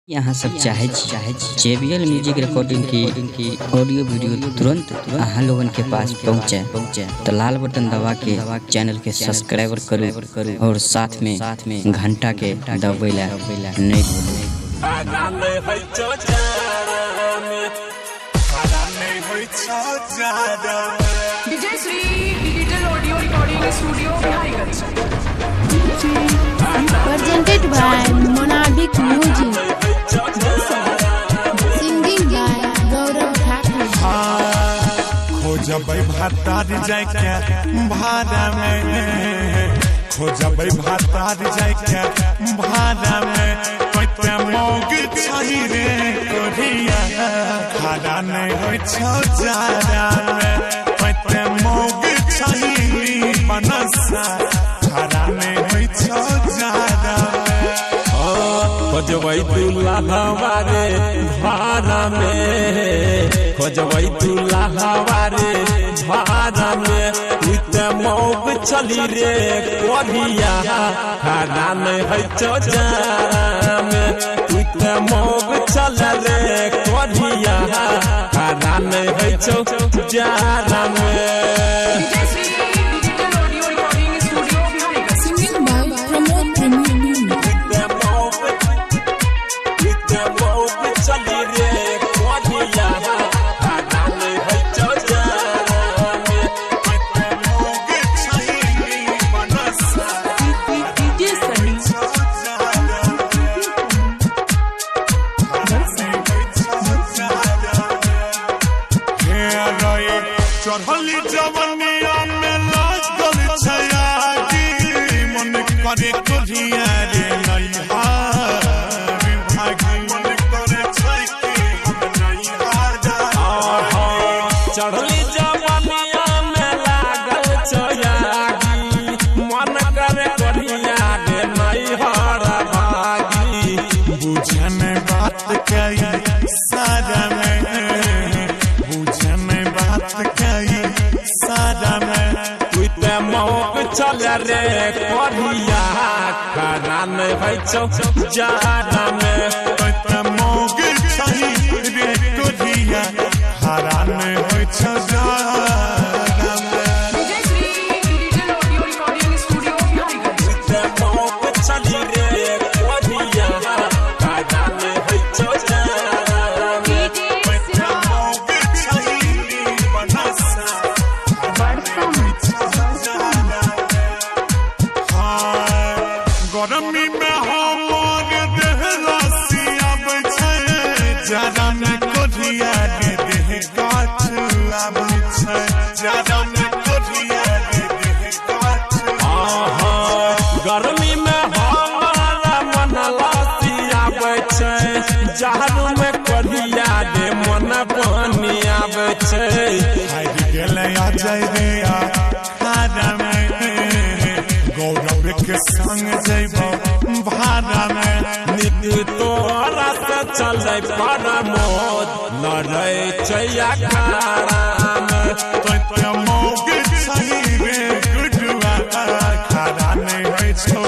यहाँ सब चाहे JBL म्यूजिक रिकॉर्डिंग की ऑडियो वीडियो तुरंत अहाँ लोगन के पास पहुँचे तो लाल बटन दबा के चैनल के सब्सक्राइबर करू और साथ में घंटा के दबेला नहीं भूलें। Vijay Shri digital audio recording studio Biharigunj. Presented by Monadic Music. Singing by Gaurav Thakur. खोजबै भातार जाय के भाड़ा में, खोजबै भातार जाय के भाड़ा में, कते मौग छही रे कोरिया खाना नहीं होय छौ जाड़ा में, कते मौग छही बनसा खाना नहीं होय छौ जाड़ा में। खोजबै दूल्हा हमारे भाड़ा में, खोजबै दूल्हा हमारे भाड़ा में, उते मौग चली रे कोरिया खाना नहीं है चौजारा में, उते मौग चल रे कोरिया खाना नहीं है चौजारा में। Vijay Shri digital audio recording studio Biharigunj. Singing by Pramod Premium. चढ़ली जवनिया में लाज गल छयागी, मन करे कोरिया रे नैहारी भागी, मन करे छै कि हम नैहार जाई। चढ़ली जवनिया में लागल छयागी, मन करे कोरिया रे नैहार भागी, बुझन बात कई सारा में, बुझन बात कई सारा में, उते मौक चल रे कोरिया खाना नहीं है चौजारा में, कते मौग छही रे कोरिया खाना नहीं होय छौ जाड़ा में। Vijay Shri digital audio recording studio Biharigunj. उते मौक चली रे कोरिया खाना नहीं है चौजारा में। गरमी में हमर देह लसियाब छै, जाड़ा में कोरिया के देह काठ आबै छै, जाड़ा में कोरिया के देह काठ। गर्मी में हमारा मन लसियाबै छै, जाड़ू में कोरिया दे मन पानी आबै छै। हारि गेलै आ जाय रे आ खाना में, गौरव के संग जइबो भाड़ा में, नीति तोरा से चलै परमोद लड़ै छै अखाड़ा में, कते मौग छही रे गुडुआ खाना नहीं होय छौ